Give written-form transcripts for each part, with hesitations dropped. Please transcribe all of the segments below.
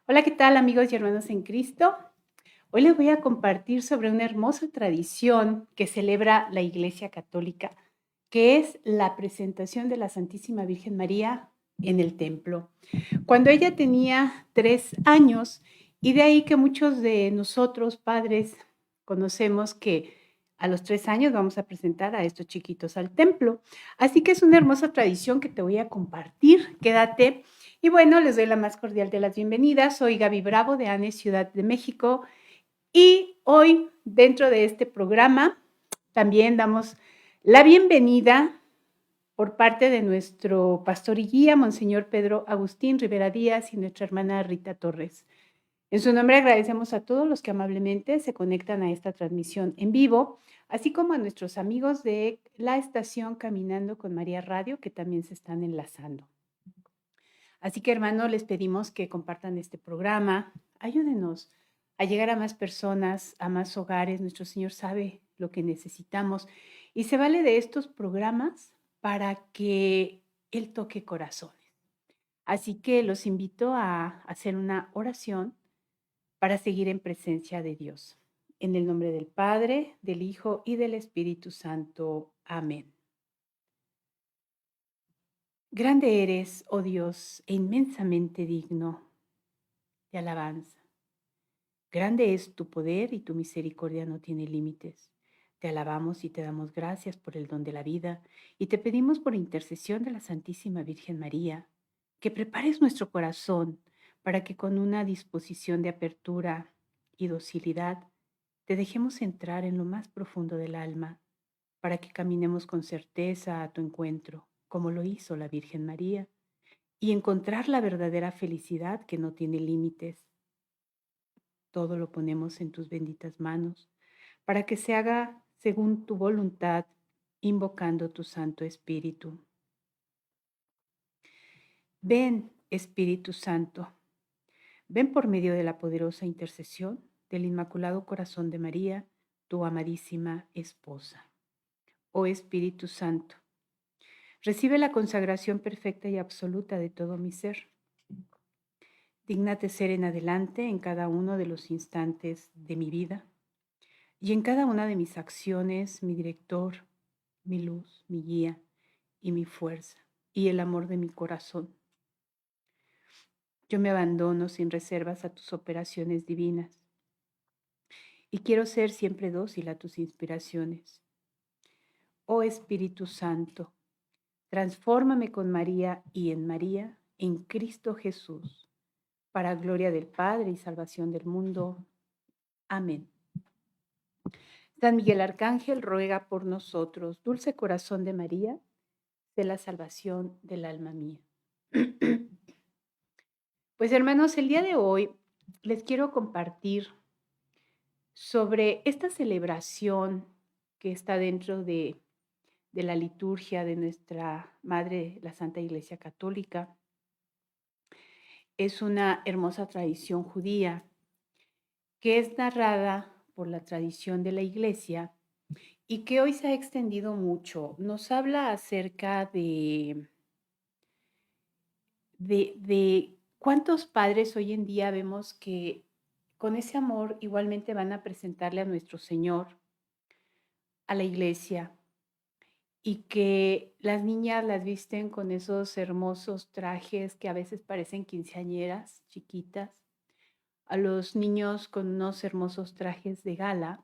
Hola, ¿qué tal amigos y hermanos en Cristo? Hoy les voy a compartir sobre una hermosa tradición que celebra la Iglesia Católica, que es la presentación de la Santísima Virgen María en el templo. Cuando ella tenía 3 años, y de ahí que muchos de nosotros, padres, conocemos que a los 3 años vamos a presentar a estos chiquitos al templo. Así que es una hermosa tradición que te voy a compartir. Quédate. Y bueno, les doy la más cordial de las bienvenidas. Soy Gaby Bravo de ANE Ciudad de México y hoy dentro de este programa también damos la bienvenida por parte de nuestro pastor y guía, Monseñor Pedro Agustín Rivera Díaz y nuestra hermana Rita Torres. En su nombre agradecemos a todos los que amablemente se conectan a esta transmisión en vivo, así como a nuestros amigos de la estación Caminando con María Radio que también se están enlazando. Así que, hermano, les pedimos que compartan este programa. Ayúdenos a llegar a más personas, a más hogares. Nuestro Señor sabe lo que necesitamos y se vale de estos programas para que Él toque corazones. Así que los invito a hacer una oración para seguir en presencia de Dios. En el nombre del Padre, del Hijo y del Espíritu Santo. Amén. Grande eres, oh Dios, e inmensamente digno de alabanza. Grande es tu poder y tu misericordia no tiene límites. Te alabamos y te damos gracias por el don de la vida y te pedimos por intercesión de la Santísima Virgen María que prepares nuestro corazón para que con una disposición de apertura y docilidad te dejemos entrar en lo más profundo del alma para que caminemos con certeza a tu encuentro, como lo hizo la Virgen María, y encontrar la verdadera felicidad que no tiene límites. Todo lo ponemos en tus benditas manos, para que se haga según tu voluntad, invocando tu Santo Espíritu. Ven, Espíritu Santo, ven por medio de la poderosa intercesión del Inmaculado Corazón de María, tu amadísima esposa. Oh Espíritu Santo, recibe la consagración perfecta y absoluta de todo mi ser. Dígnate ser en adelante en cada uno de los instantes de mi vida y en cada una de mis acciones, mi director, mi luz, mi guía y mi fuerza y el amor de mi corazón. Yo me abandono sin reservas a tus operaciones divinas y quiero ser siempre dócil a tus inspiraciones. Oh Espíritu Santo, transfórmame con María y en María, en Cristo Jesús, para gloria del Padre y salvación del mundo. Amén. San Miguel Arcángel, ruega por nosotros. Dulce corazón de María, de la salvación del alma mía. Pues hermanos, el día de hoy les quiero compartir sobre esta celebración que está dentro de la liturgia de nuestra Madre, la Santa Iglesia Católica. Es una hermosa tradición judía que es narrada por la tradición de la Iglesia y que hoy se ha extendido mucho. Nos habla acerca de cuántos padres hoy en día vemos que con ese amor igualmente van a presentarle a nuestro Señor, a la iglesia, y que las niñas las visten con esos hermosos trajes que a veces parecen quinceañeras chiquitas, a los niños con unos hermosos trajes de gala,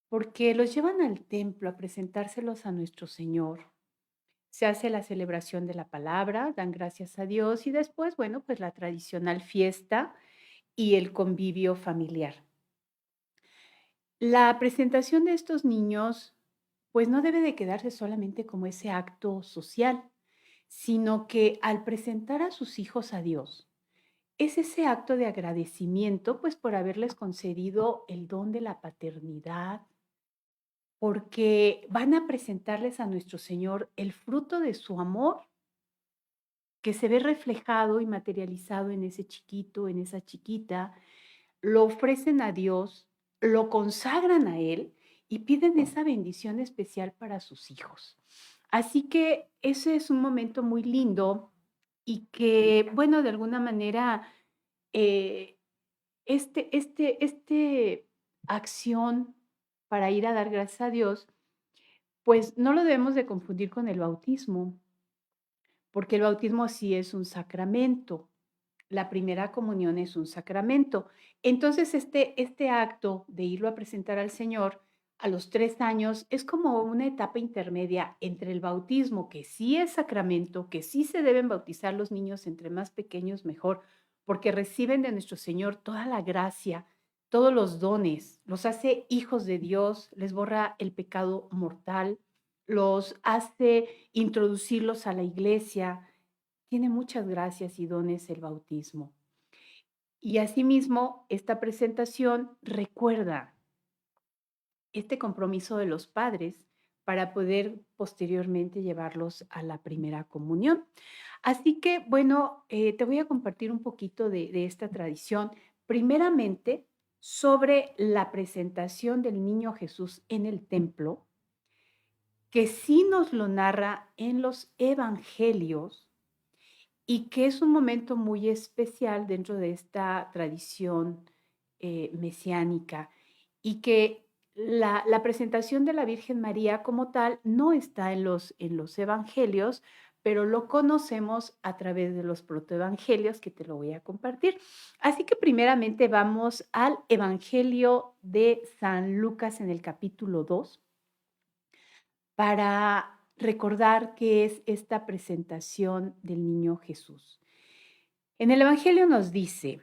porque los llevan al templo a presentárselos a nuestro Señor. Se hace la celebración de la palabra, dan gracias a Dios y después, bueno, pues la tradicional fiesta y el convivio familiar. La presentación de estos niños, pues no debe de quedarse solamente como ese acto social, sino que al presentar a sus hijos a Dios, es ese acto de agradecimiento, pues por haberles concedido el don de la paternidad, porque van a presentarles a nuestro Señor el fruto de su amor que se ve reflejado y materializado en ese chiquito, en esa chiquita, lo ofrecen a Dios, lo consagran a Él y piden esa bendición especial para sus hijos. Así que ese es un momento muy lindo y que, bueno, de alguna manera eh, este acción para ir a dar gracias a Dios, pues no lo debemos de confundir con el bautismo, porque el bautismo sí es un sacramento. La primera comunión es un sacramento. Entonces, este acto de irlo a presentar al Señor a los 3 años es como una etapa intermedia entre el bautismo, que sí es sacramento, que sí se deben bautizar los niños entre más pequeños mejor, porque reciben de nuestro Señor toda la gracia, todos los dones, los hace hijos de Dios, les borra el pecado mortal, los hace introducirlos a la iglesia, tiene muchas gracias y dones el bautismo. Y asimismo, esta presentación recuerda este compromiso de los padres para poder posteriormente llevarlos a la primera comunión. Así que, bueno, te voy a compartir un poquito de esta tradición. Primeramente, sobre la presentación del niño Jesús en el templo, que sí nos lo narra en los evangelios y que es un momento muy especial dentro de esta tradición mesiánica y que la presentación de la Virgen María como tal no está en los evangelios, pero lo conocemos a través de los protoevangelios que te lo voy a compartir. Así que primeramente vamos al Evangelio de San Lucas en el capítulo 2 para recordar qué es esta presentación del niño Jesús. En el Evangelio nos dice,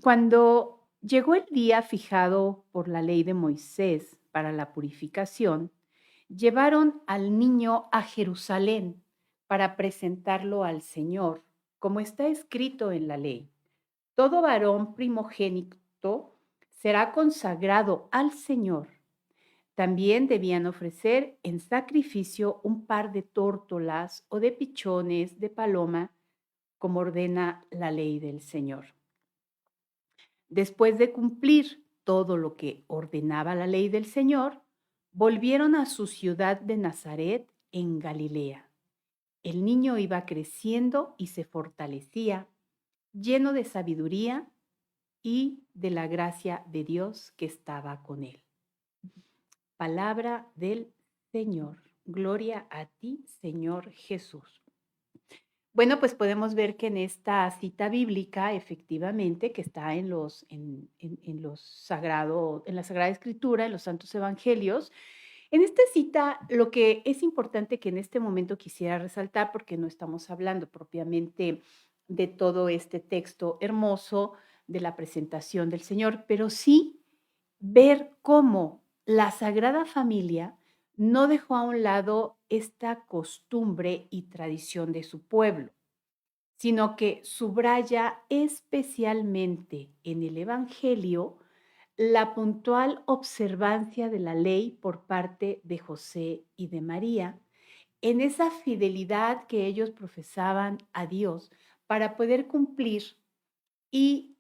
cuando llegó el día fijado por la ley de Moisés para la purificación, llevaron al niño a Jerusalén para presentarlo al Señor, como está escrito en la ley. Todo varón primogénito será consagrado al Señor. También debían ofrecer en sacrificio un par de tórtolas o de pichones de paloma, como ordena la ley del Señor. Después de cumplir todo lo que ordenaba la ley del Señor, volvieron a su ciudad de Nazaret en Galilea. El niño iba creciendo y se fortalecía, lleno de sabiduría y de la gracia de Dios que estaba con él. Palabra del Señor. Gloria a ti, Señor Jesús. Bueno, pues podemos ver que en esta cita bíblica, efectivamente, que está en la Sagrada Escritura, en los Santos Evangelios, en esta cita lo que es importante que en este momento quisiera resaltar, porque no estamos hablando propiamente de todo este texto hermoso de la presentación del Señor, pero sí ver cómo la Sagrada Familia no dejó a un lado esta costumbre y tradición de su pueblo, sino que subraya especialmente en el Evangelio la puntual observancia de la ley por parte de José y de María, en esa fidelidad que ellos profesaban a Dios para poder cumplir y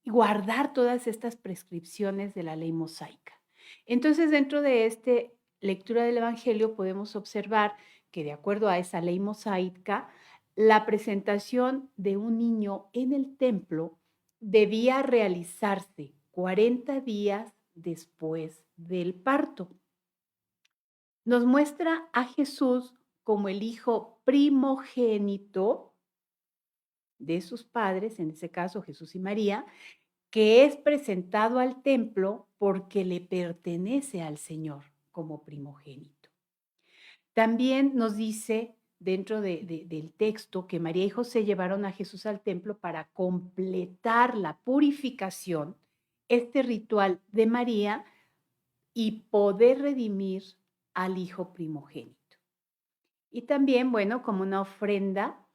guardar todas estas prescripciones de la ley mosaica. Entonces, dentro de esta lectura del Evangelio podemos observar que de acuerdo a esa ley mosaica, la presentación de un niño en el templo debía realizarse 40 días después del parto. Nos muestra a Jesús como el hijo primogénito de sus padres, en ese caso Jesús y María, que es presentado al templo porque le pertenece al Señor como primogénito. También nos dice dentro del texto que María y José llevaron a Jesús al templo para completar la purificación, este ritual de María, y poder redimir al hijo primogénito. Y también, bueno, como una ofrenda,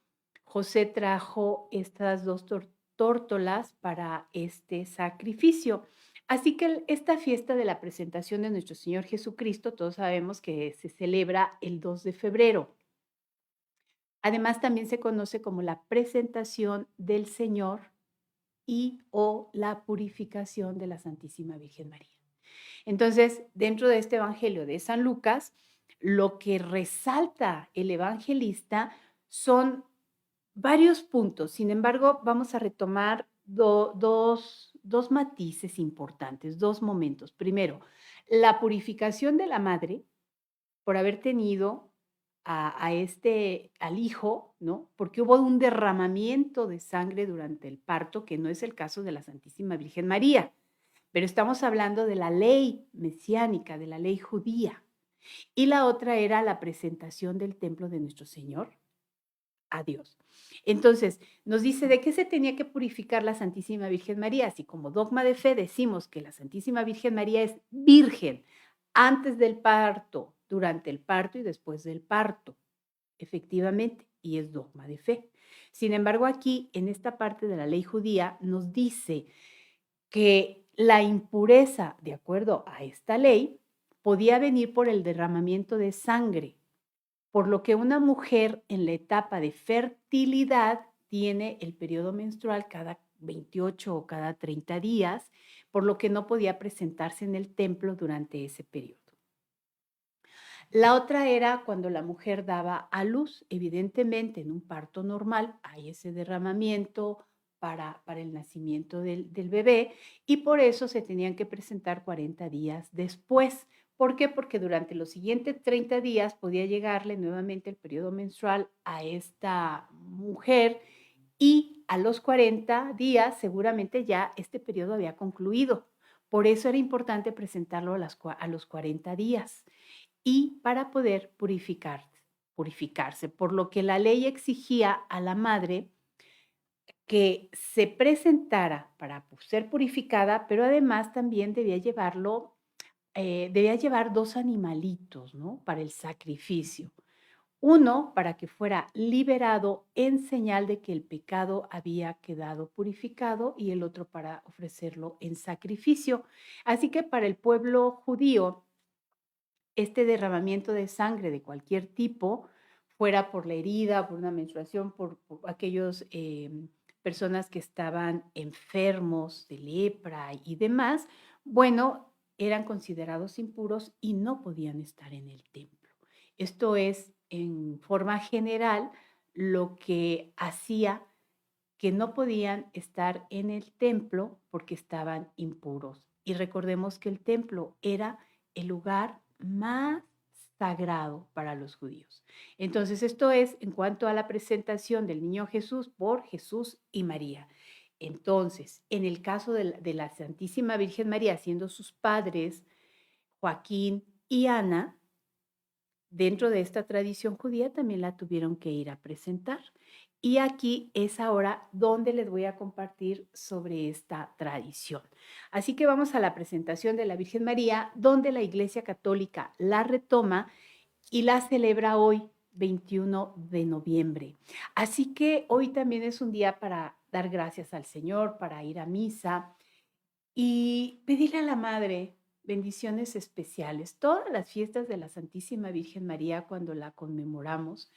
José trajo estas dos tórtolas para este sacrificio. Así que esta fiesta de la presentación de nuestro Señor Jesucristo, todos sabemos que se celebra el 2 de febrero. Además, también se conoce como la presentación del Señor y o la purificación de la Santísima Virgen María. Entonces, dentro de este Evangelio de San Lucas, lo que resalta el evangelista son varios puntos. Sin embargo, vamos a retomar dos matices importantes, dos momentos. Primero, la purificación de la madre por haber tenido al hijo, ¿no? Porque hubo un derramamiento de sangre durante el parto, que no es el caso de la Santísima Virgen María, pero estamos hablando de la ley mesiánica, de la ley judía. Y la otra era la presentación del templo de nuestro Señor a Dios. Entonces, nos dice de qué se tenía que purificar la Santísima Virgen María. Así como dogma de fe decimos que la Santísima Virgen María es virgen antes del parto, durante el parto y después del parto, efectivamente, y es dogma de fe. Sin embargo, aquí, en esta parte de la ley judía, nos dice que la impureza, de acuerdo a esta ley, podía venir por el derramamiento de sangre, por lo que una mujer en la etapa de fertilidad tiene el periodo menstrual cada 28 o cada 30 días, por lo que no podía presentarse en el templo durante ese periodo. La otra era cuando la mujer daba a luz, evidentemente en un parto normal hay ese derramamiento para el nacimiento del bebé y por eso se tenían que presentar 40 días después. ¿Por qué? Porque durante los siguientes 30 días podía llegarle nuevamente el periodo menstrual a esta mujer y a los 40 días seguramente ya este periodo había concluido. Por eso era importante presentarlo a los 40 días y para poder purificarse, por lo que la ley exigía a la madre que se presentara para ser purificada, pero además también debía llevar dos animalitos, ¿no? Para el sacrificio. Uno para que fuera liberado en señal de que el pecado había quedado purificado y el otro para ofrecerlo en sacrificio. Así que para el pueblo judío, este derramamiento de sangre de cualquier tipo, fuera por la herida, por una menstruación, por aquellos personas que estaban enfermos de lepra y demás, bueno, eran considerados impuros y no podían estar en el templo. Esto es, en forma general, lo que hacía que no podían estar en el templo porque estaban impuros. Y recordemos que el templo era el lugar más sagrado para los judíos. Entonces, esto es en cuanto a la presentación del niño Jesús por Jesús y María. Entonces, en el caso de la Santísima Virgen María, siendo sus padres Joaquín y Ana, dentro de esta tradición judía también la tuvieron que ir a presentar. Y aquí es ahora donde les voy a compartir sobre esta tradición. Así que vamos a la presentación de la Virgen María, donde la Iglesia Católica la retoma y la celebra hoy, 21 de noviembre. Así que hoy también es un día para dar gracias al Señor, para ir a misa y pedirle a la Madre bendiciones especiales. Todas las fiestas de la Santísima Virgen María, cuando la conmemoramos,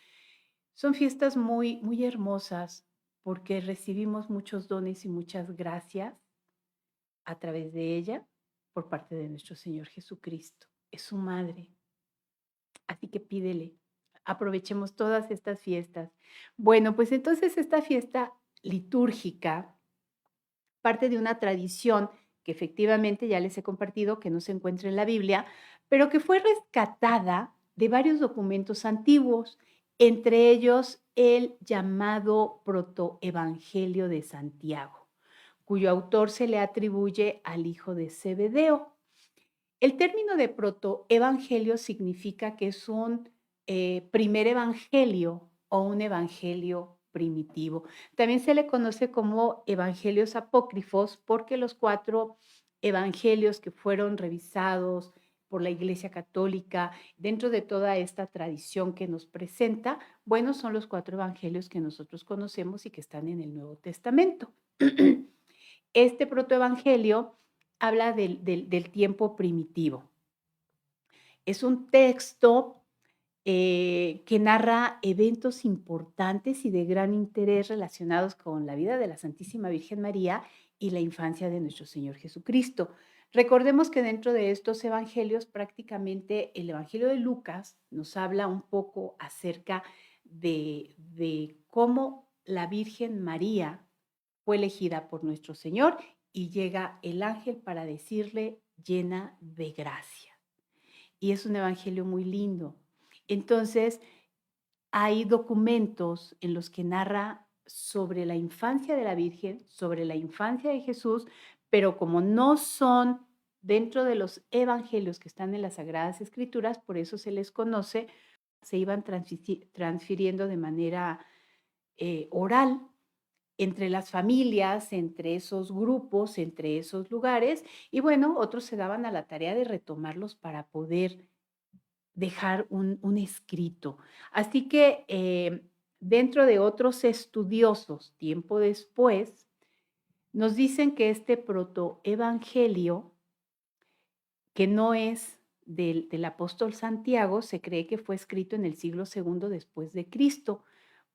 son fiestas muy, muy hermosas porque recibimos muchos dones y muchas gracias a través de ella por parte de nuestro Señor Jesucristo. Es su madre. Así que pídele, aprovechemos todas estas fiestas. Bueno, pues entonces esta fiesta litúrgica parte de una tradición que efectivamente ya les he compartido, que no se encuentra en la Biblia, pero que fue rescatada de varios documentos antiguos, entre ellos el llamado Protoevangelio de Santiago, cuyo autor se le atribuye al hijo de Zebedeo. El término de protoevangelio significa que es un primer evangelio o un evangelio primitivo. También se le conoce como evangelios apócrifos porque los 4 evangelios que fueron revisados por la Iglesia Católica dentro de toda esta tradición que nos presenta, bueno, son los 4 evangelios que nosotros conocemos y que están en el Nuevo Testamento. Este protoevangelio habla del tiempo primitivo. Es un texto que narra eventos importantes y de gran interés relacionados con la vida de la Santísima Virgen María y la infancia de nuestro Señor Jesucristo. Recordemos que dentro de estos evangelios, prácticamente el Evangelio de Lucas nos habla un poco acerca de cómo la Virgen María fue elegida por nuestro Señor y llega el ángel para decirle llena de gracia. Y es un evangelio muy lindo. Entonces, hay documentos en los que narra sobre la infancia de la Virgen, sobre la infancia de Jesús, pero como no son dentro de los evangelios que están en las Sagradas Escrituras, por eso se les conoce, se iban transfiriendo de manera oral entre las familias, entre esos grupos, entre esos lugares, y bueno, otros se daban a la tarea de retomarlos para poder dejar un escrito. Así que dentro de otros estudiosos, tiempo después, nos dicen que este protoevangelio, que no es del apóstol Santiago, se cree que fue escrito en el siglo II después de Cristo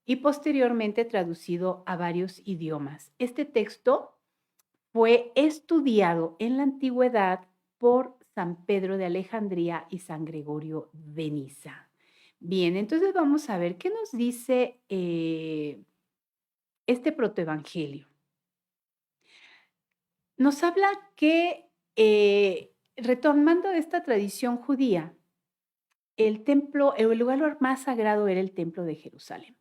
y posteriormente traducido a varios idiomas. Este texto fue estudiado en la antigüedad por San Pedro de Alejandría y San Gregorio de Niza. Bien, entonces vamos a ver qué nos dice este protoevangelio. Nos habla que, retomando esta tradición judía, el templo, el lugar más sagrado era el templo de Jerusalén.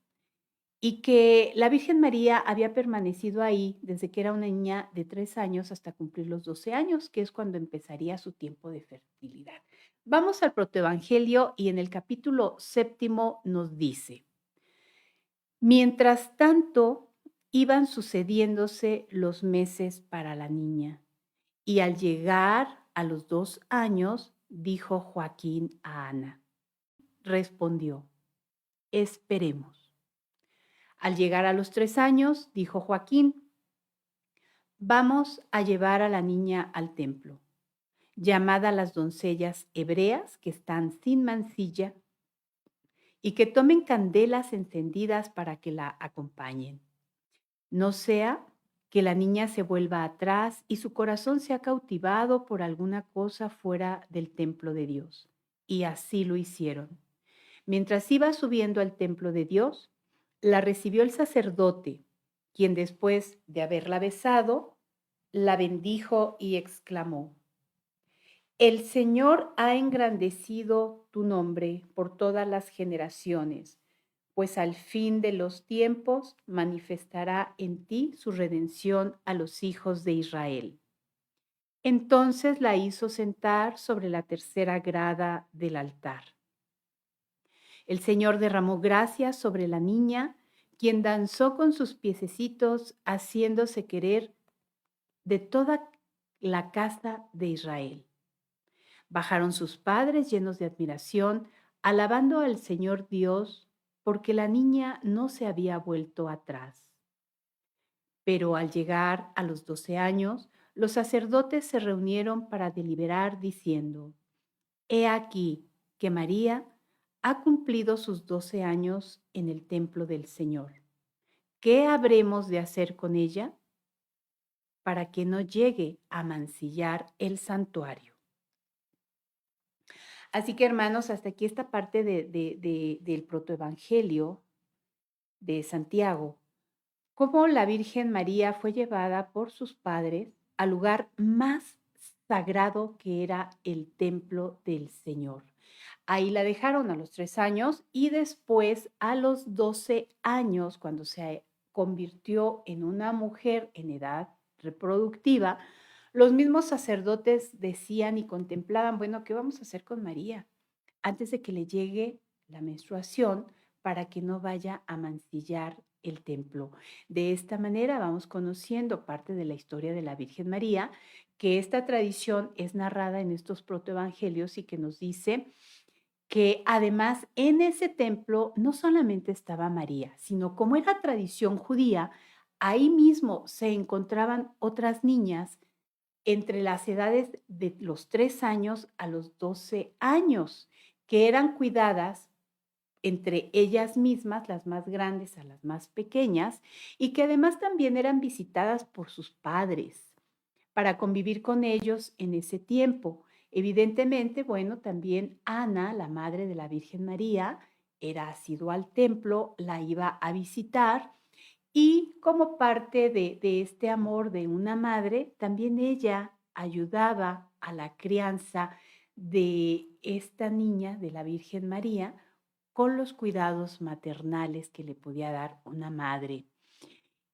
Y que la Virgen María había permanecido ahí desde que era una niña de 3 años hasta cumplir los 12 años, que es cuando empezaría su tiempo de fertilidad. Vamos al protoevangelio y en el capítulo 7 nos dice: mientras tanto, iban sucediéndose los meses para la niña, y al llegar a los 2 años, dijo Joaquín a Ana. Respondió: esperemos. Al llegar a los 3 años, dijo Joaquín: vamos a llevar a la niña al templo. Llamad a las doncellas hebreas que están sin mancilla y que tomen candelas encendidas para que la acompañen. No sea que la niña se vuelva atrás y su corazón sea cautivado por alguna cosa fuera del templo de Dios. Y así lo hicieron. Mientras iba subiendo al templo de Dios, la recibió el sacerdote, quien después de haberla besado, la bendijo y exclamó: el Señor ha engrandecido tu nombre por todas las generaciones, pues al fin de los tiempos manifestará en ti su redención a los hijos de Israel. Entonces la hizo sentar sobre la tercera grada del altar. El Señor derramó gracia sobre la niña, quien danzó con sus piececitos, haciéndose querer de toda la casa de Israel. Bajaron sus padres llenos de admiración, alabando al Señor Dios, porque la niña no se había vuelto atrás. Pero al llegar a los 12 años, los sacerdotes se reunieron para deliberar, diciendo: he aquí que María ha cumplido sus 12 años en el templo del Señor. ¿Qué habremos de hacer con ella para que no llegue a mancillar el santuario? Así que, hermanos, hasta aquí esta parte del protoevangelio de Santiago, cómo la Virgen María fue llevada por sus padres al lugar más sagrado que era el templo del Señor. Ahí la dejaron a los 3 años y después a los 12 años, cuando se convirtió en una mujer en edad reproductiva, los mismos sacerdotes decían y contemplaban, bueno, ¿qué vamos a hacer con María antes de que le llegue la menstruación para que no vaya a mancillar el templo? De esta manera vamos conociendo parte de la historia de la Virgen María, que esta tradición es narrada en estos protoevangelios y que nos dice que además en ese templo no solamente estaba María, sino como era tradición judía, ahí mismo se encontraban otras niñas entre las edades de los 3 años a los 12 años, que eran cuidadas entre ellas mismas, las más grandes a las más pequeñas, y que además también eran visitadas por sus padres para convivir con ellos en ese tiempo. Evidentemente, bueno, también Ana, la madre de la Virgen María, era asidua al templo, la iba a visitar Y como parte de este amor de una madre, también ella ayudaba a la crianza de esta niña, de la Virgen María, con los cuidados maternales que le podía dar una madre.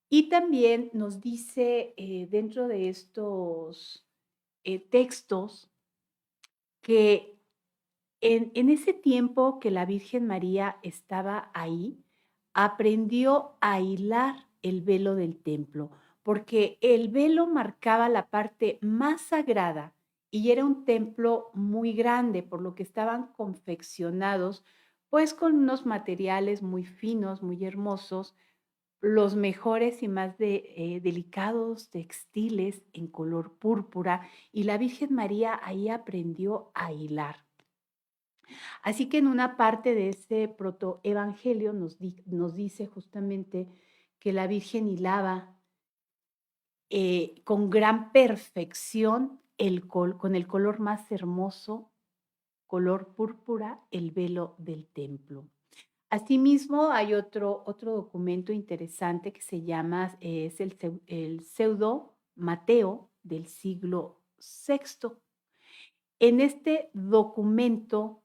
Y también nos dice dentro de estos textos que en ese tiempo que la Virgen María estaba ahí, aprendió a hilar el velo del templo, porque el velo marcaba la parte más sagrada y era un templo muy grande, por lo que estaban confeccionados, pues con unos materiales muy finos, muy hermosos, los mejores y más delicados textiles en color púrpura, y la Virgen María ahí aprendió a hilar. Así que en una parte de ese protoevangelio nos dice justamente que la Virgen hilaba con gran perfección con el color más hermoso, color púrpura, el velo del templo. Asimismo, hay otro documento interesante que se llama, es el pseudo Mateo del siglo sexto. En este documento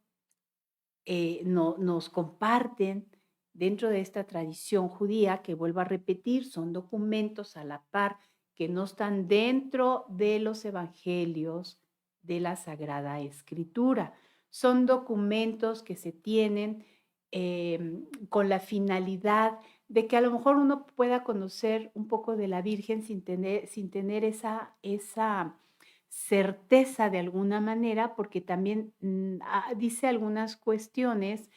nos comparten dentro de esta tradición judía, que vuelvo a repetir, son documentos a la par que no están dentro de los evangelios de la Sagrada Escritura. Son documentos que se tienen con la finalidad de que a lo mejor uno pueda conocer un poco de la Virgen sin tener esa certeza de alguna manera, porque también dice algunas cuestiones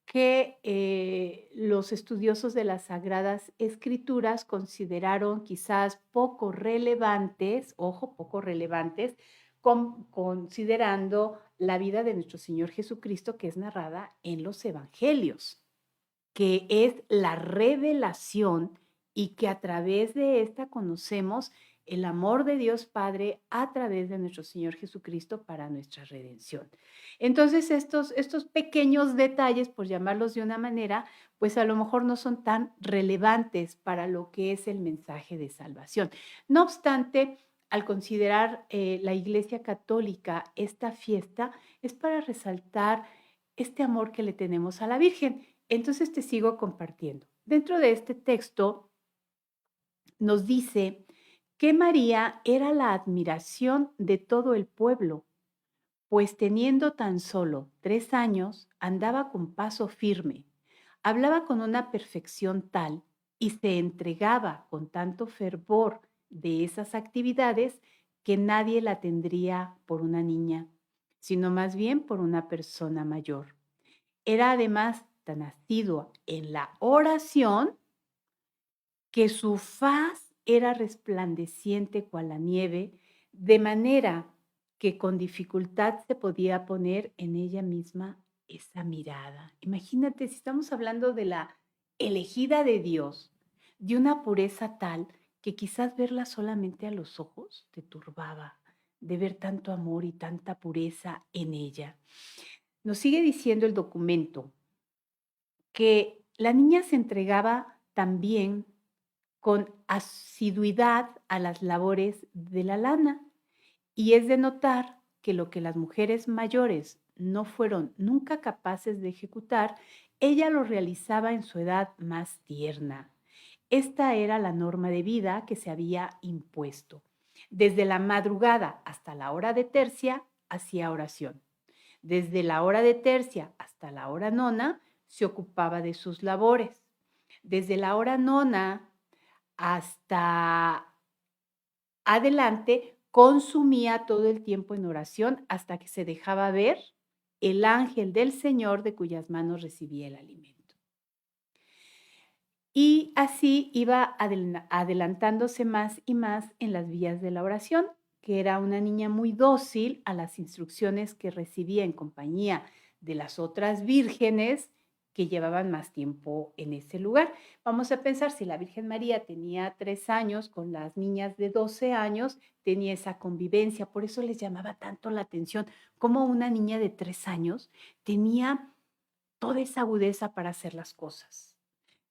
que los estudiosos de las Sagradas Escrituras consideraron quizás poco relevantes, ojo, poco relevantes, considerando la vida de nuestro Señor Jesucristo, que es narrada en los Evangelios, que es la revelación, y que a través de esta conocemos el amor de Dios Padre a través de nuestro Señor Jesucristo para nuestra redención. Entonces, estos pequeños detalles, por llamarlos de una manera, pues a lo mejor no son tan relevantes para lo que es el mensaje de salvación. No obstante, al considerar la Iglesia Católica esta fiesta, es para resaltar este amor que le tenemos a la Virgen. Entonces te sigo compartiendo. Dentro de este texto nos dice que María era la admiración de todo el pueblo, pues teniendo tan solo 3 años, andaba con paso firme, hablaba con una perfección tal y se entregaba con tanto fervor de esas actividades que nadie la tendría por una niña, sino más bien por una persona mayor. Era además tan asidua en la oración que su faz era resplandeciente cual la nieve, de manera que con dificultad se podía poner en ella misma esa mirada. Imagínate, si estamos hablando de la elegida de Dios, de una pureza tal que quizás verla solamente a los ojos te turbaba, de ver tanto amor y tanta pureza en ella. Nos sigue diciendo el documento que la niña se entregaba también con asiduidad a las labores de la lana, y es de notar que lo que las mujeres mayores no fueron nunca capaces de ejecutar, ella lo realizaba en su edad más tierna. Esta era la norma de vida que se había impuesto. Desde la madrugada hasta la hora de tercia hacía oración. Desde la hora de tercia hasta la hora nona se ocupaba de sus labores. Desde la hora nona hasta adelante consumía todo el tiempo en oración hasta que se dejaba ver el ángel del Señor de cuyas manos recibía el alimento. Y así iba adelantándose más y más en las vías de la oración, que era una niña muy dócil a las instrucciones que recibía en compañía de las otras vírgenes que llevaban más tiempo en ese lugar. Vamos a pensar, si la Virgen María tenía 3 años, con las niñas de 12 años, tenía esa convivencia. Por eso les llamaba tanto la atención cómo una niña de 3 años tenía toda esa agudeza para hacer las cosas.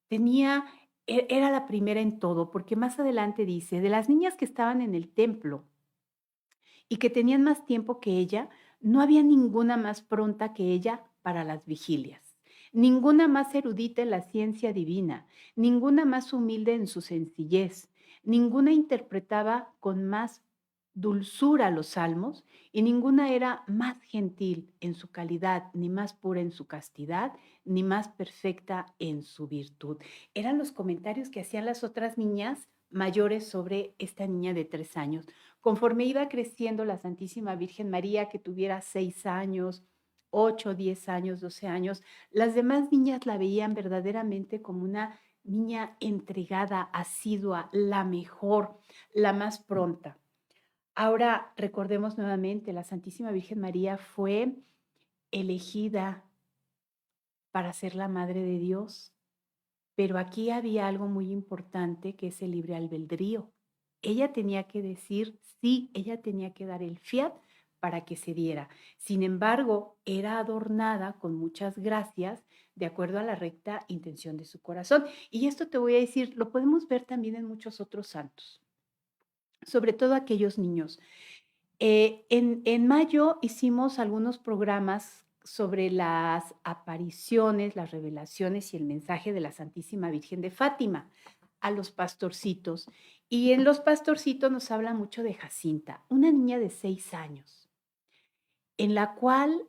Tenía era la primera en todo, porque más adelante dice, de las niñas que estaban en el templo y que tenían más tiempo que ella, no había ninguna más pronta que ella para las vigilias, ninguna más erudita en la ciencia divina, ninguna más humilde en su sencillez, ninguna interpretaba con más dulzura los salmos y ninguna era más gentil en su calidad, ni más pura en su castidad, ni más perfecta en su virtud. Eran los comentarios que hacían las otras niñas mayores sobre esta niña de 3 años. Conforme iba creciendo la Santísima Virgen María, que tuviera 6 años, 8, 10 años, 12 años, las demás niñas la veían verdaderamente como una niña entregada, asidua, la mejor, la más pronta. Ahora recordemos nuevamente, la Santísima Virgen María fue elegida para ser la Madre de Dios, pero aquí había algo muy importante que es el libre albedrío. Ella tenía que decir sí, ella tenía que dar el fiat para que se diera. Sin embargo, era adornada con muchas gracias de acuerdo a la recta intención de su corazón. Y esto te voy a decir, lo podemos ver también en muchos otros santos, sobre todo aquellos niños. En mayo hicimos algunos programas sobre las apariciones, las revelaciones y el mensaje de la Santísima Virgen de Fátima a los pastorcitos. Y en los pastorcitos nos habla mucho de Jacinta, una niña de 6 años, en la cual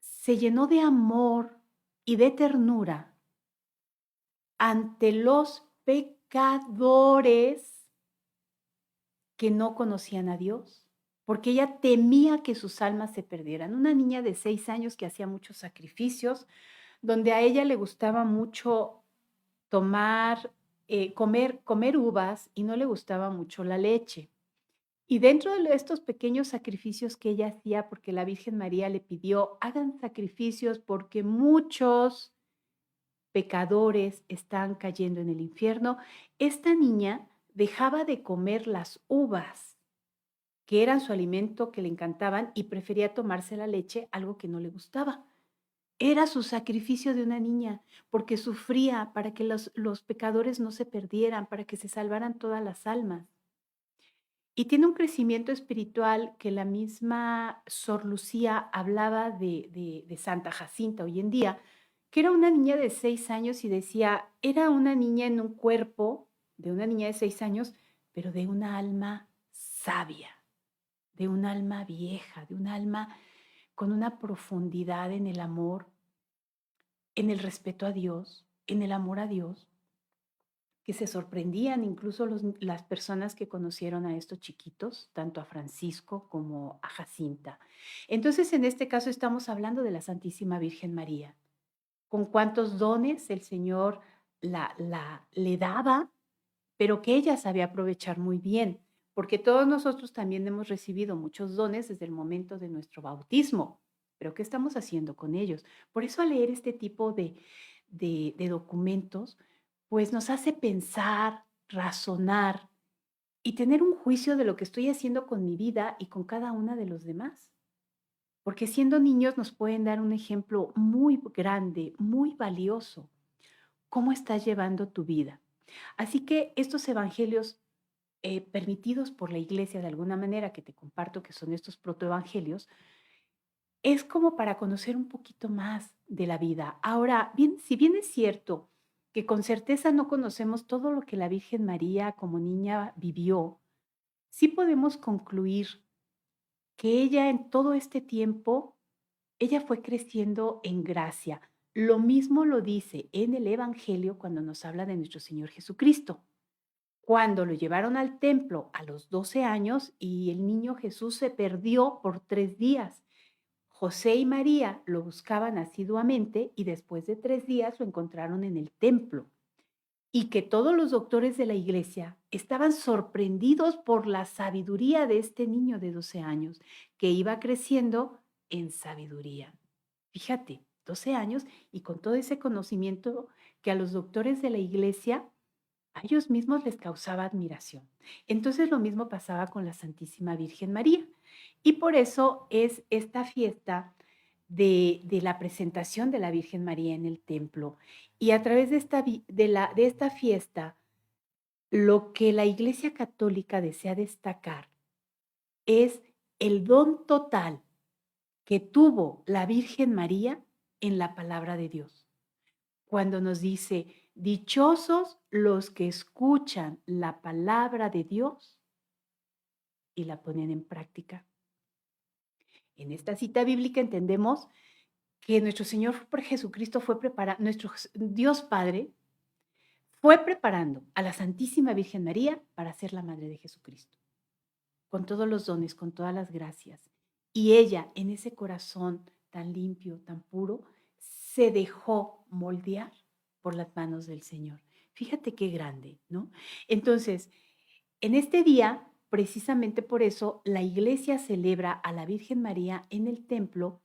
se llenó de amor y de ternura ante los pecadores que no conocían a Dios, porque ella temía que sus almas se perdieran. Una niña de 6 años que hacía muchos sacrificios, donde a ella le gustaba mucho tomar, comer uvas y no le gustaba mucho la leche. Y dentro de estos pequeños sacrificios que ella hacía, porque la Virgen María le pidió, hagan sacrificios porque muchos pecadores están cayendo en el infierno, esta niña dejaba de comer las uvas que eran su alimento, que le encantaban, y prefería tomarse la leche, algo que no le gustaba. Era su sacrificio de una niña, porque sufría para que los pecadores no se perdieran, para que se salvaran todas las almas. Y tiene un crecimiento espiritual que la misma Sor Lucía hablaba de Santa Jacinta hoy en día, que era una niña de 6 años y decía, era una niña en un cuerpo de una niña de 6 años, pero de una alma sabia, de un alma vieja, de un alma con una profundidad en el amor, en el respeto a Dios, en el amor a Dios, que se sorprendían incluso las personas que conocieron a estos chiquitos, tanto a Francisco como a Jacinta. Entonces, en este caso estamos hablando de la Santísima Virgen María. Con cuántos dones el Señor le daba, pero que ella sabía aprovechar muy bien, porque todos nosotros también hemos recibido muchos dones desde el momento de nuestro bautismo, pero ¿qué estamos haciendo con ellos? Por eso al leer este tipo de documentos, pues nos hace pensar, razonar y tener un juicio de lo que estoy haciendo con mi vida y con cada una de los demás. Porque siendo niños nos pueden dar un ejemplo muy grande, muy valioso. ¿Cómo estás llevando tu vida? Así que estos evangelios permitidos por la iglesia de alguna manera, que te comparto que son estos protoevangelios, es como para conocer un poquito más de la vida. Ahora, bien, si bien es cierto que con certeza no conocemos todo lo que la Virgen María como niña vivió, sí podemos concluir que ella en todo este tiempo, ella fue creciendo en gracia. Lo mismo lo dice en el Evangelio cuando nos habla de nuestro Señor Jesucristo. Cuando lo llevaron al templo a los 12 años y el niño Jesús se perdió por 3 días. José y María lo buscaban asiduamente y después de 3 días lo encontraron en el templo. Y que todos los doctores de la iglesia estaban sorprendidos por la sabiduría de este niño de 12 años, que iba creciendo en sabiduría. Fíjate, 12 años y con todo ese conocimiento que a los doctores de la iglesia a ellos mismos les causaba admiración. Entonces lo mismo pasaba con la Santísima Virgen María. Y por eso es esta fiesta de la presentación de la Virgen María en el templo. Y a través de esta fiesta, lo que la Iglesia Católica desea destacar es el don total que tuvo la Virgen María en la palabra de Dios. Cuando nos dice, dichosos los que escuchan la palabra de Dios y la ponen en práctica. En esta cita bíblica entendemos que nuestro Señor Jesucristo fue preparando, nuestro Dios Padre fue preparando a la Santísima Virgen María para ser la madre de Jesucristo, con todos los dones, con todas las gracias. Y ella, en ese corazón tan limpio, tan puro, se dejó moldear por las manos del Señor. Fíjate qué grande, ¿no? Entonces, en este día, precisamente por eso, la Iglesia celebra a la Virgen María en el templo,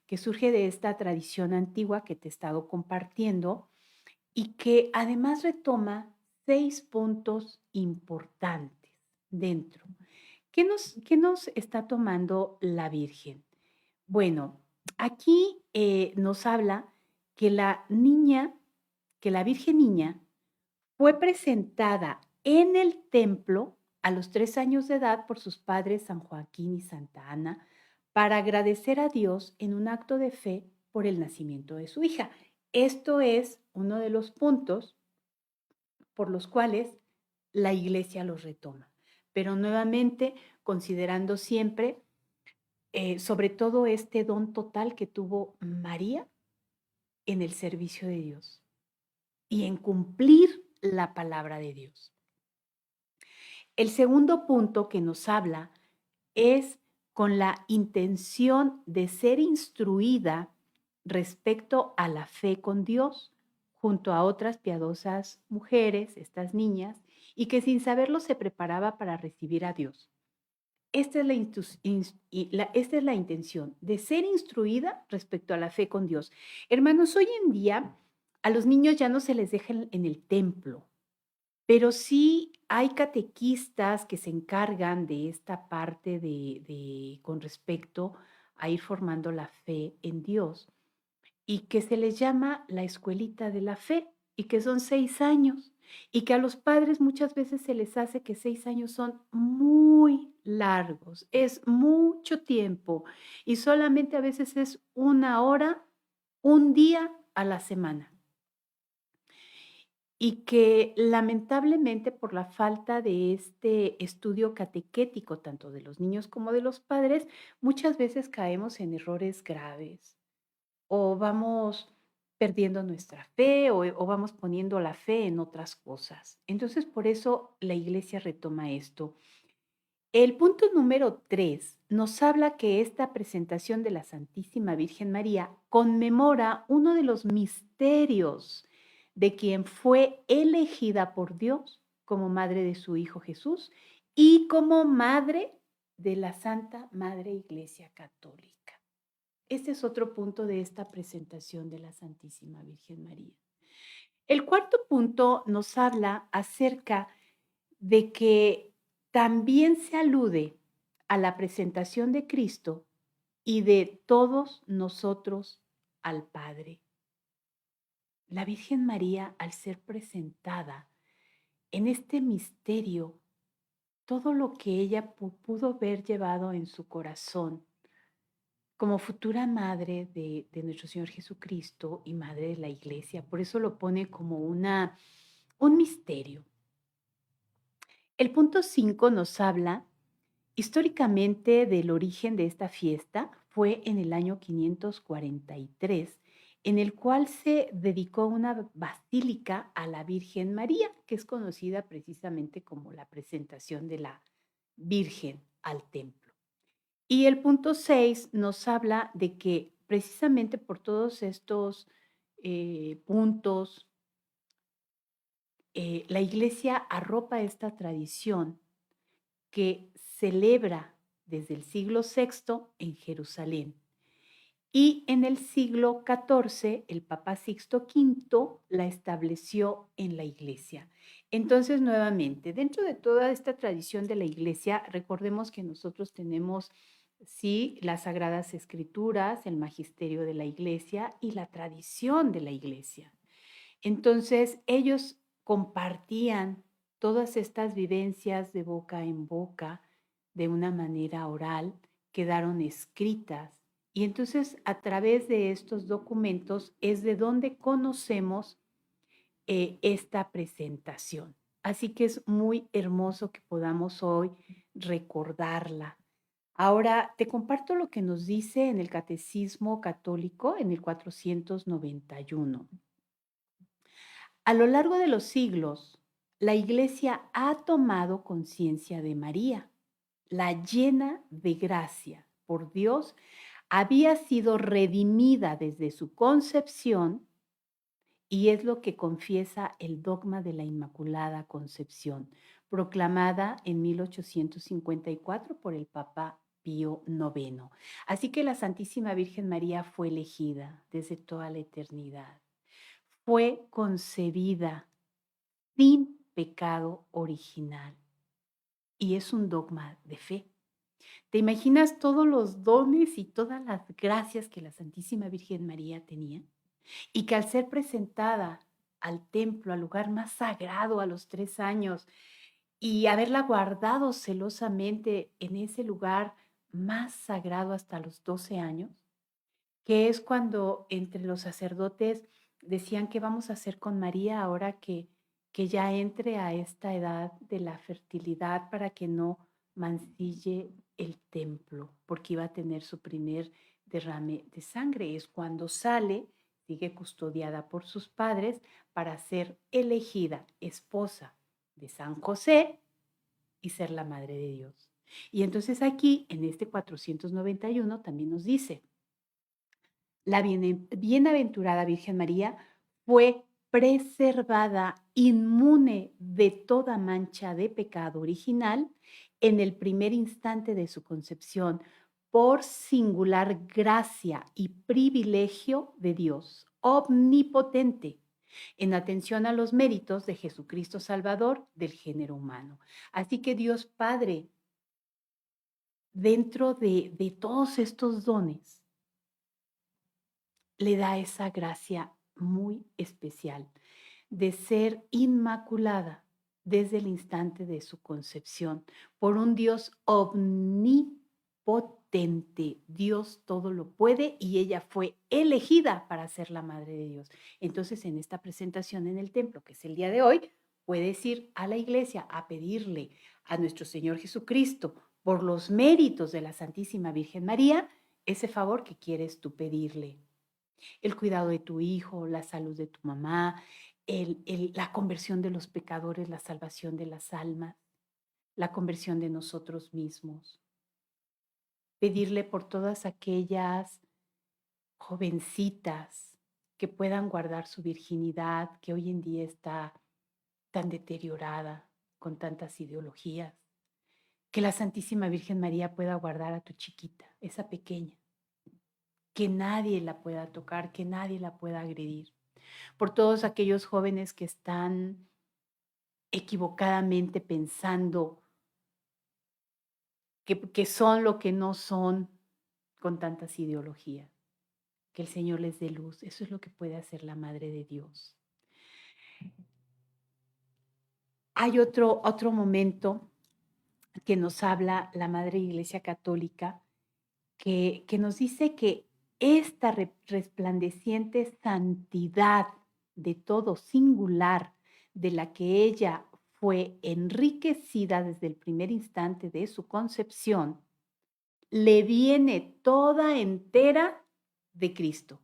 que surge de esta tradición antigua que te he estado compartiendo y que además retoma 6 puntos importantes dentro. ¿Qué nos está tomando la Virgen? Bueno, aquí nos habla que la Virgen Niña fue presentada en el templo a los 3 años de edad por sus padres San Joaquín y Santa Ana para agradecer a Dios en un acto de fe por el nacimiento de su hija. Esto es uno de los puntos por los cuales la Iglesia los retoma, pero nuevamente considerando siempre sobre todo este don total que tuvo María en el servicio de Dios y en cumplir la palabra de Dios. El segundo punto que nos habla es con la intención de ser instruida respecto a la fe con Dios, junto a otras piadosas mujeres, estas niñas, y que sin saberlo se preparaba para recibir a Dios. Esta es la intención, de ser instruida respecto a la fe con Dios. Hermanos, hoy en día a los niños ya no se les deja en el templo, pero sí hay catequistas que se encargan de esta parte con respecto a ir formando la fe en Dios y que se les llama la escuelita de la fe y que son 6 años y que a los padres muchas veces se les hace que 6 años son muy largos, es mucho tiempo y solamente a veces es 1 hora, un día a la semana. Y que lamentablemente por la falta de este estudio catequético, tanto de los niños como de los padres, muchas veces caemos en errores graves o vamos perdiendo nuestra fe o vamos poniendo la fe en otras cosas. Entonces, por eso la Iglesia retoma esto. El punto número 3 nos habla que esta presentación de la Santísima Virgen María conmemora uno de los misterios de quien fue elegida por Dios como madre de su Hijo Jesús y como madre de la Santa Madre Iglesia Católica. Este es otro punto de esta presentación de la Santísima Virgen María. El cuarto punto nos habla acerca de que también se alude a la presentación de Cristo y de todos nosotros al Padre. La Virgen María, al ser presentada en este misterio, todo lo que ella pudo haber llevado en su corazón como futura madre de nuestro Señor Jesucristo y madre de la Iglesia, por eso lo pone como un misterio. El punto 5 nos habla históricamente del origen de esta fiesta. Fue en el año 543, en el cual se dedicó una basílica a la Virgen María, que es conocida precisamente como la presentación de la Virgen al templo. Y el punto 6 nos habla de que precisamente por todos estos puntos, la Iglesia arropa esta tradición que celebra desde el siglo VI en Jerusalén. Y en el siglo XIV, el Papa Sixto V la estableció en la Iglesia. Entonces, nuevamente, dentro de toda esta tradición de la Iglesia, recordemos que nosotros tenemos sí, las sagradas escrituras, el magisterio de la iglesia y la tradición de la iglesia. Entonces, ellos compartían todas estas vivencias de boca en boca, de una manera oral, quedaron escritas. Y entonces, a través de estos documentos es de donde conocemos esta presentación. Así que es muy hermoso que podamos hoy recordarla. Ahora te comparto lo que nos dice en el Catecismo Católico en el 491. A lo largo de los siglos, la Iglesia ha tomado conciencia de María, la llena de gracia por Dios, había sido redimida desde su concepción y es lo que confiesa el dogma de la Inmaculada Concepción, proclamada en 1854 por el Papa Pío IX. Así que la Santísima Virgen María fue elegida desde toda la eternidad, fue concebida sin pecado original y es un dogma de fe. ¿Te imaginas todos los dones y todas las gracias que la Santísima Virgen María tenía? Y que al ser presentada al templo, al lugar más sagrado a los 3 años, y haberla guardado celosamente en ese lugar más sagrado hasta los 12 años, que es cuando entre los sacerdotes decían qué vamos a hacer con María ahora que ya entre a esta edad de la fertilidad para que no mancille el templo, porque iba a tener su primer derrame de sangre. Es cuando sale, sigue custodiada por sus padres para ser elegida esposa de San José y ser la madre de Dios. Y entonces aquí, en este 491, también nos dice, la bienaventurada Virgen María fue preservada inmune de toda mancha de pecado original en el primer instante de su concepción por singular gracia y privilegio de Dios omnipotente en atención a los méritos de Jesucristo Salvador del género humano. Así que Dios Padre, dentro de todos estos dones, le da esa gracia muy especial de ser inmaculada desde el instante de su concepción por un Dios omnipotente. Dios todo lo puede y ella fue elegida para ser la madre de Dios. Entonces, en esta presentación en el templo, que es el día de hoy, puedes ir a la iglesia a pedirle a nuestro Señor Jesucristo por los méritos de la Santísima Virgen María ese favor que quieres tú pedirle, el cuidado de tu hijo, la salud de tu mamá, la conversión de los pecadores, la salvación de las almas, la conversión de nosotros mismos. Pedirle por todas aquellas jovencitas que puedan guardar su virginidad, que hoy en día está tan deteriorada con tantas ideologías. Que la Santísima Virgen María pueda guardar a tu chiquita, esa pequeña, que nadie la pueda tocar, que nadie la pueda agredir. Por todos aquellos jóvenes que están equivocadamente pensando que son lo que no son con tantas ideologías. Que el Señor les dé luz. Eso es lo que puede hacer la Madre de Dios. Hay otro momento que nos habla la Madre Iglesia Católica que nos dice que esta resplandeciente santidad de todo singular de la que ella fue enriquecida desde el primer instante de su concepción, le viene toda entera de Cristo.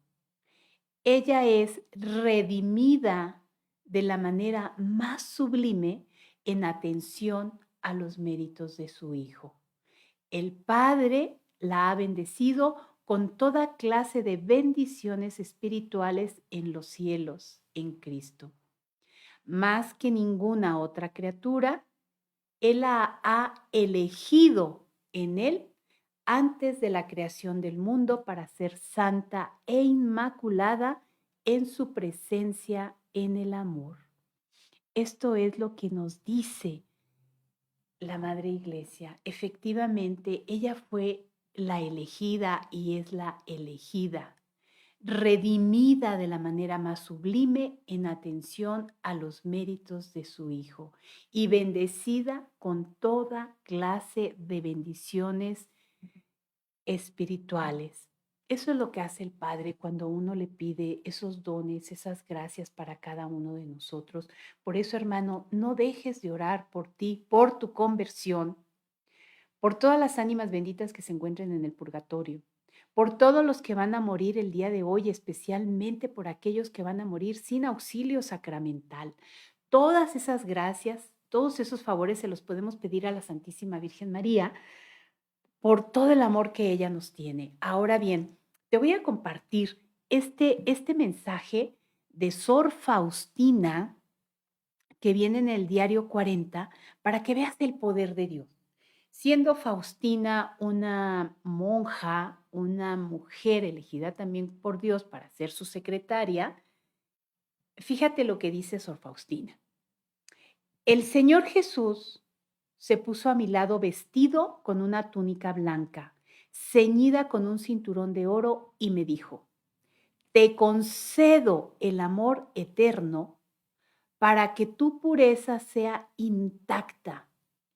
Ella es redimida de la manera más sublime en atención a los méritos de su Hijo. El Padre la ha bendecido con toda clase de bendiciones espirituales en los cielos, en Cristo. Más que ninguna otra criatura, Él la ha elegido en Él antes de la creación del mundo para ser santa e inmaculada en su presencia en el amor. Esto es lo que nos dice la Madre Iglesia. Efectivamente, ella fue la elegida y es la elegida, redimida de la manera más sublime en atención a los méritos de su Hijo y bendecida con toda clase de bendiciones espirituales. Eso es lo que hace el Padre cuando uno le pide esos dones, esas gracias para cada uno de nosotros. Por eso, hermano, no dejes de orar por ti, por tu conversión, por todas las ánimas benditas que se encuentren en el purgatorio, por todos los que van a morir el día de hoy, especialmente por aquellos que van a morir sin auxilio sacramental. Todas esas gracias, todos esos favores se los podemos pedir a la Santísima Virgen María por todo el amor que ella nos tiene. Ahora bien, te voy a compartir este mensaje de Sor Faustina que viene en el diario 40 para que veas el poder de Dios. Siendo Faustina una monja, una mujer elegida también por Dios para ser su secretaria, fíjate lo que dice Sor Faustina. El Señor Jesús se puso a mi lado vestido con una túnica blanca, ceñida con un cinturón de oro, y me dijo: te concedo el amor eterno para que tu pureza sea intacta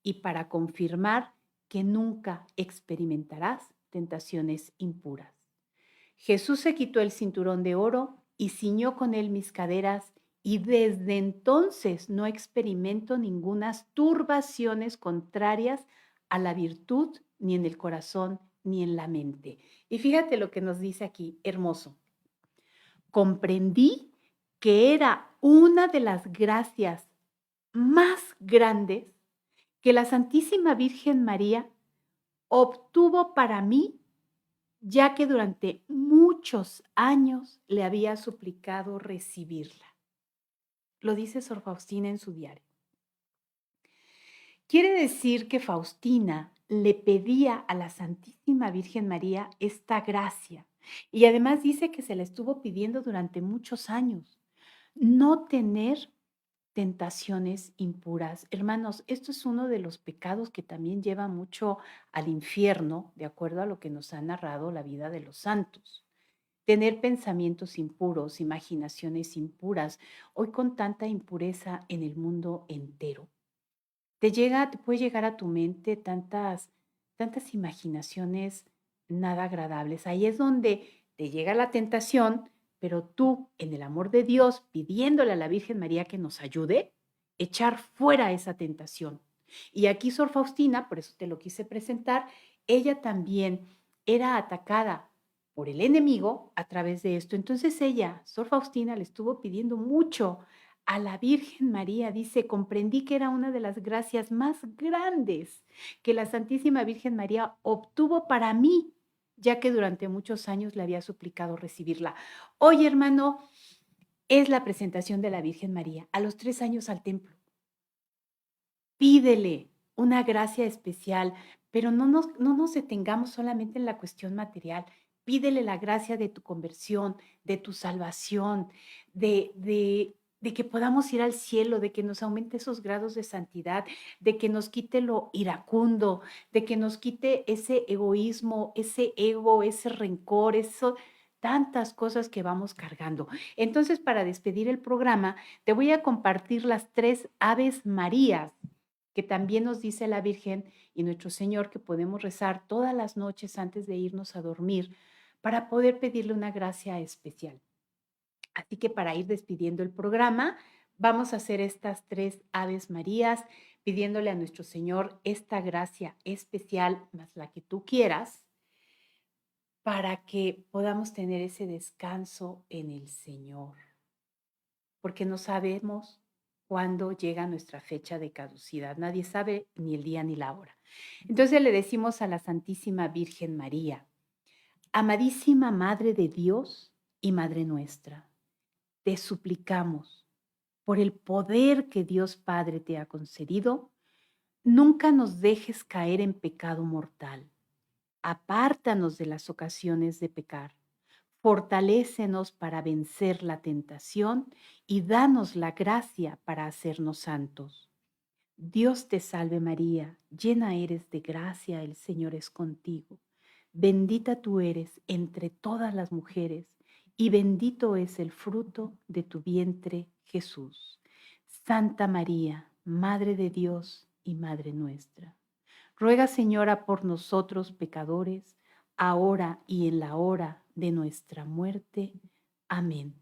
y para confirmar que nunca experimentarás tentaciones impuras. Jesús se quitó el cinturón de oro y ciñó con él mis caderas, y desde entonces no experimento ningunas turbaciones contrarias a la virtud, ni en el corazón, ni en la mente. Y fíjate lo que nos dice aquí, hermoso. Comprendí que era una de las gracias más grandes que la Santísima Virgen María obtuvo para mí, ya que durante muchos años le había suplicado recibirla. Lo dice Sor Faustina en su diario. Quiere decir que Faustina le pedía a la Santísima Virgen María esta gracia, y además dice que se la estuvo pidiendo durante muchos años. No tener tentaciones impuras. Hermanos, esto es uno de los pecados que también lleva mucho al infierno, de acuerdo a lo que nos ha narrado la vida de los santos. Tener pensamientos impuros, imaginaciones impuras, hoy con tanta impureza en el mundo entero. Te puede llegar a tu mente tantas imaginaciones nada agradables. Ahí es donde te llega la tentación, pero tú, en el amor de Dios, pidiéndole a la Virgen María que nos ayude, echar fuera esa tentación. Y aquí Sor Faustina, por eso te lo quise presentar, ella también era atacada por el enemigo a través de esto. Entonces ella, Sor Faustina, le estuvo pidiendo mucho a la Virgen María. Dice: comprendí que era una de las gracias más grandes que la Santísima Virgen María obtuvo para mí, ya que durante muchos años le había suplicado recibirla. Hoy, hermano, es la presentación de la Virgen María a los 3 años al templo. Pídele una gracia especial, pero no nos detengamos solamente en la cuestión material. Pídele la gracia de tu conversión, de tu salvación, de que podamos ir al cielo, de que nos aumente esos grados de santidad, de que nos quite lo iracundo, de que nos quite ese egoísmo, ese ego, ese rencor, eso, tantas cosas que vamos cargando. Entonces, para despedir el programa, te voy a compartir las 3 Aves Marías que también nos dice la Virgen y nuestro Señor que podemos rezar todas las noches antes de irnos a dormir para poder pedirle una gracia especial. Así que para ir despidiendo el programa, vamos a hacer estas 3 Aves Marías, pidiéndole a nuestro Señor esta gracia especial, más la que tú quieras, para que podamos tener ese descanso en el Señor. Porque no sabemos cuándo llega nuestra fecha de caducidad. Nadie sabe ni el día ni la hora. Entonces le decimos a la Santísima Virgen María: amadísima Madre de Dios y Madre nuestra, te suplicamos, por el poder que Dios Padre te ha concedido, nunca nos dejes caer en pecado mortal. Apártanos de las ocasiones de pecar. Fortalécenos para vencer la tentación y danos la gracia para hacernos santos. Dios te salve María, llena eres de gracia, el Señor es contigo. Bendita tú eres entre todas las mujeres, y bendito es el fruto de tu vientre, Jesús. Santa María, Madre de Dios y Madre nuestra, ruega, Señora, por nosotros pecadores, ahora y en la hora de nuestra muerte. Amén.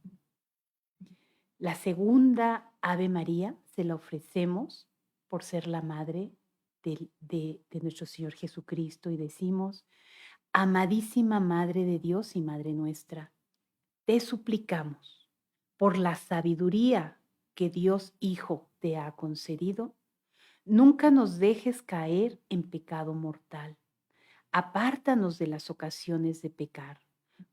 La segunda Ave María se la ofrecemos por ser la madre de nuestro Señor Jesucristo y decimos: Amadísima Madre de Dios y Madre nuestra, te suplicamos, por la sabiduría que Dios Hijo te ha concedido, nunca nos dejes caer en pecado mortal. Apártanos de las ocasiones de pecar.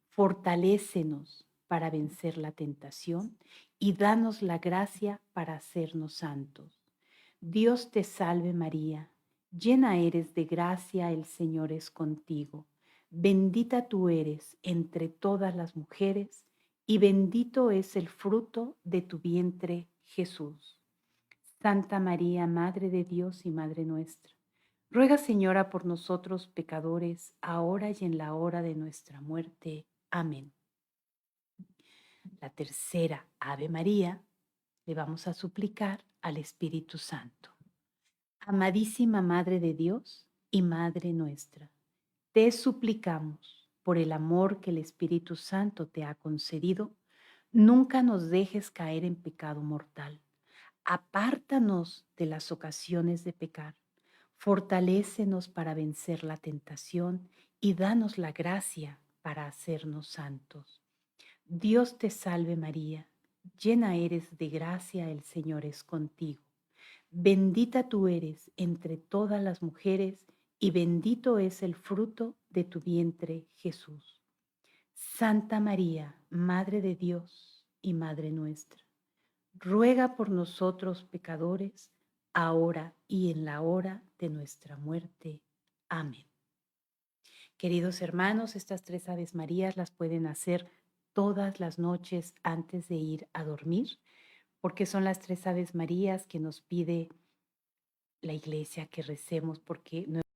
Fortalécenos para vencer la tentación y danos la gracia para hacernos santos. Dios te salve María, llena eres de gracia, el Señor es contigo. Bendita tú eres entre todas las mujeres y bendito es el fruto de tu vientre, Jesús. Santa María, Madre de Dios y Madre nuestra, ruega, Señora, por nosotros pecadores, ahora y en la hora de nuestra muerte. Amén. La tercera Ave María le vamos a suplicar al Espíritu Santo. Amadísima Madre de Dios y Madre nuestra, te suplicamos, por el amor que el Espíritu Santo te ha concedido, nunca nos dejes caer en pecado mortal. Apártanos de las ocasiones de pecar. Fortalécenos para vencer la tentación y danos la gracia para hacernos santos. Dios te salve María, llena eres de gracia, el Señor es contigo. Bendita tú eres entre todas las mujeres y bendito es el fruto de tu vientre, Jesús. Santa María, Madre de Dios y Madre nuestra, ruega por nosotros pecadores, ahora y en la hora de nuestra muerte. Amén. Queridos hermanos, estas tres Aves Marías las pueden hacer todas las noches antes de ir a dormir, porque son las tres Aves Marías que nos pide la Iglesia que recemos, porque